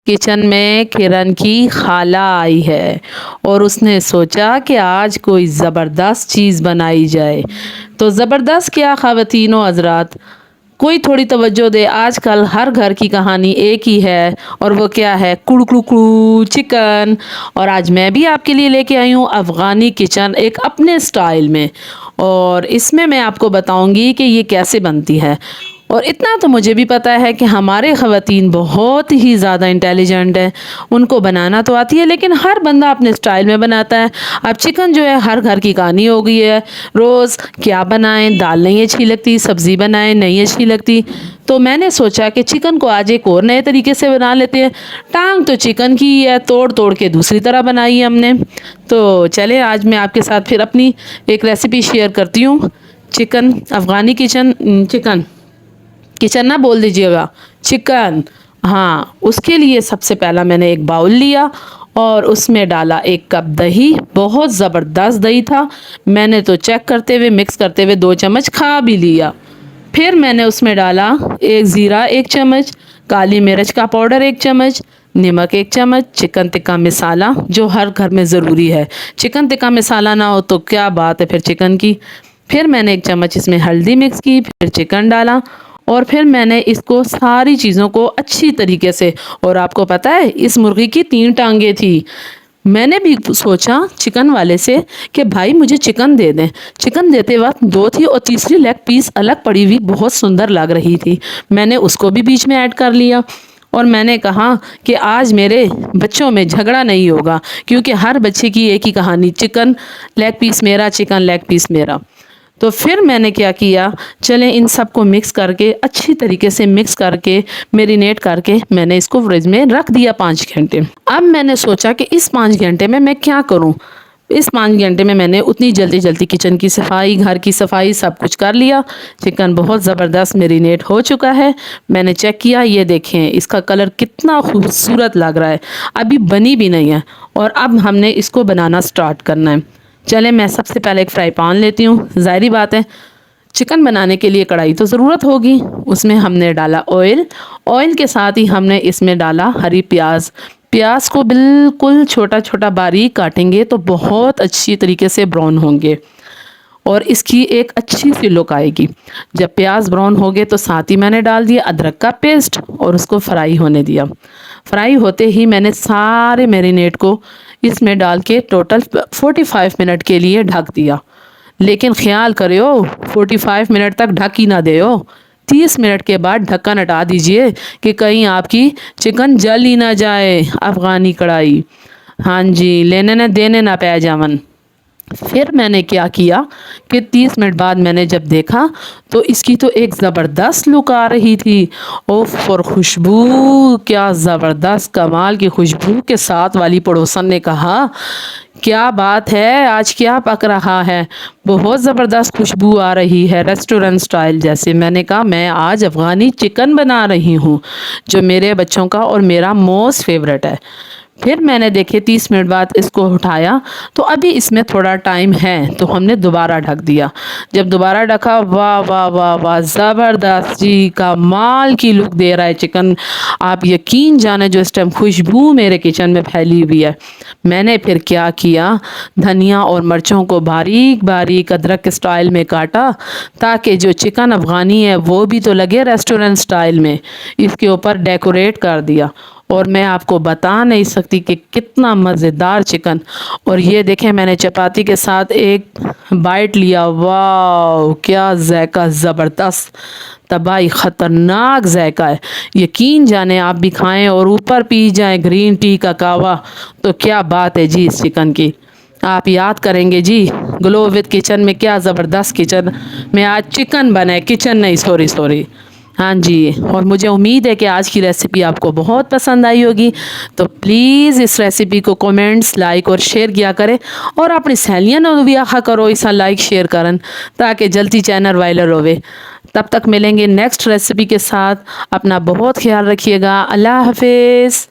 Kitchen में किरण की खाला आई है और उसने सोचा कि आज कोई ज़बरदस्त चीज़ बनाई जाए। तो ज़बरदस्त क्या ख़वातीनो हज़रात, कोई थोड़ी तवज्जो दे। आजकल हर घर की कहानी एक ही है और वो क्या है, कुड़ू कुड़ू कुड़ू चिकन। और आज मैं भी आपके लिए लेके आई हूँ अफ़गानी किचन एक अपने स्टाइल में, और इसमें मैं आपको बताऊंगी कि ये कैसे बनती है। और इतना तो मुझे भी पता है कि हमारे ख़वातीन बहुत ही ज़्यादा इंटेलिजेंट है, उनको बनाना तो आती है लेकिन हर बंदा अपने स्टाइल में बनाता है। अब चिकन जो है हर घर की कहानी हो गई है, रोज़ क्या बनाएं, दाल नहीं अच्छी लगती, सब्ज़ी बनाएं नहीं अच्छी लगती। तो मैंने सोचा कि चिकन को आज एक और नए तरीके से बना लेते हैं। टांग तो चिकन की ही है, तोड़ तोड़ के दूसरी तरह बनाई है हमने। तो चले आज मैं आपके साथ फिर अपनी एक रेसिपी शेयर करती हूँ। चिकन अफ़गानी चिकन किचन ना बोल दीजिएगा, चिकन। हाँ, उसके लिए सबसे पहला मैंने एक बाउल लिया और उसमें डाला 1 कप दही। बहुत ज़बरदस्त दही था, मैंने तो चेक करते हुए मिक्स करते हुए 2 चम्मच खा भी लिया। फिर मैंने उसमें डाला एक ज़ीरा 1 चम्मच, काली मिर्च का पाउडर 1 चम्मच, नमक 1 चम्मच, चिकन टिक्का मसाला जो हर घर में ज़रूरी है। चिकन टिक्का मसाला ना हो तो क्या बात है फिर चिकन की। फिर मैंने 1 चम्मच इसमें हल्दी मिक्स की, फिर चिकन डाला और फिर मैंने इसको सारी चीज़ों को अच्छी तरीके से। और आपको पता है इस मुर्गी की 3 टांगें थी। मैंने भी सोचा चिकन वाले से कि भाई मुझे चिकन दे दें। चिकन देते वक्त 2 थी और तीसरी लेग पीस अलग पड़ी हुई बहुत सुंदर लग रही थी, मैंने उसको भी बीच में ऐड कर लिया। और मैंने कहा कि आज मेरे बच्चों में झगड़ा नहीं होगा, क्योंकि हर बच्चे की एक ही कहानी, चिकन लेग पीस मेरा, चिकन लेग पीस मेरा। तो फिर मैंने क्या किया, चलें इन सब को मिक्स करके अच्छी तरीके से मिक्स करके मैरिनेट करके मैंने इसको फ्रिज में रख दिया 5 घंटे। अब मैंने सोचा कि इस 5 घंटे में मैं क्या करूं। इस 5 घंटे में मैंने उतनी जल्दी जल्दी किचन की सफाई, घर की सफाई सब कुछ कर लिया। चिकन बहुत ज़बरदस्त मैरिनेट हो चुका है, मैंने चेक किया, ये देखें इसका कलर कितना खूबसूरत लग रहा है, अभी बनी भी नहीं है। और अब हमने इसको बनाना स्टार्ट करना है। चले मैं सबसे पहले एक फ्राई पैन लेती हूँ। ज़ाहिर बात है चिकन बनाने के लिए कढ़ाई तो ज़रूरत होगी। उसमें हमने डाला ऑयल, ऑयल के साथ ही हमने इसमें डाला हरी प्याज। प्याज को बिल्कुल छोटा छोटा बारीक काटेंगे तो बहुत अच्छी तरीके से ब्राउन होंगे और इसकी एक अच्छी सी लुक आएगी। जब प्याज ब्राउन हो गए तो साथ ही मैंने डाल दिया अदरक का पेस्ट और उसको फ्राई होने दिया। फ्राई होते ही मैंने सारे मैरिनेट को इसमें डाल के टोटल 45 मिनट के लिए ढक दिया। लेकिन ख्याल करियो 45 मिनट तक ढक ही ना देओ, 30 मिनट के बाद ढक्कन हटा दीजिए कि कहीं आपकी चिकन जल ही ना जाए। अफ़गानी कढ़ाई, हाँ जी, लेने न देने ना पै जावन। फिर मैंने क्या किया कि 30 मिनट बाद मैंने जब देखा तो इसकी तो एक ज़बरदस्त लुक आ रही थी। ओफ, और खुशबू क्या ज़बरदस्त, कमाल की खुशबू के साथ वाली पड़ोसन ने कहा क्या बात है, आज क्या पक रहा है, बहुत ज़बरदस्त खुशबू आ रही है रेस्टोरेंट स्टाइल जैसे। मैंने कहा मैं आज अफ़गानी चिकन बना रही हूँ जो मेरे बच्चों का और मेरा मोस्ट फेवरेट है। फिर मैंने देखे 30 मिनट बाद इसको उठाया तो अभी इसमें थोड़ा टाइम है तो हमने दोबारा ढक दिया। जब दोबारा ढका, वाह वाह वाह वाह, ज़बरदस्त जी, कमाल की लुक दे रहा है चिकन। आप यकीन जाने जो इस टाइम खुशबू मेरे किचन में फैली हुई है। मैंने फिर क्या किया, धनिया और मिर्चों को बारीक बारीक अदरक के स्टाइल में काटा ताकि जो चिकन अफ़गानी है वो भी तो लगे रेस्टोरेंट स्टाइल में। इसके ऊपर डेकोरेट कर दिया और मैं आपको बता नहीं सकती कि कितना मज़ेदार चिकन। और ये देखें मैंने चपाती के साथ एक बाइट लिया, वाह क्या जायका, ज़बरदस्त, तबाही ख़तरनाक जायका है। यकीन जाने आप भी खाएं और ऊपर पी जाएं ग्रीन टी का कावा तो क्या बात है जी इस चिकन की। आप याद करेंगे जी ग्लो विद किचन में क्या ज़बरदस्त किचन में आज चिकन बना है, किचन नहीं, सॉरी। हाँ जी, और मुझे उम्मीद है कि आज की रेसिपी आपको बहुत पसंद आई होगी। तो प्लीज़ इस रेसिपी को कमेंट्स, लाइक और शेयर किया करें और अपनी सहेलियां ने भी आखा करो इसा लाइक शेयर करन ताकि जल्दी चैनल वायरल होवे। तब तक मिलेंगे नेक्स्ट रेसिपी के साथ। अपना बहुत ख्याल रखिएगा। अल्लाह हाफिज़।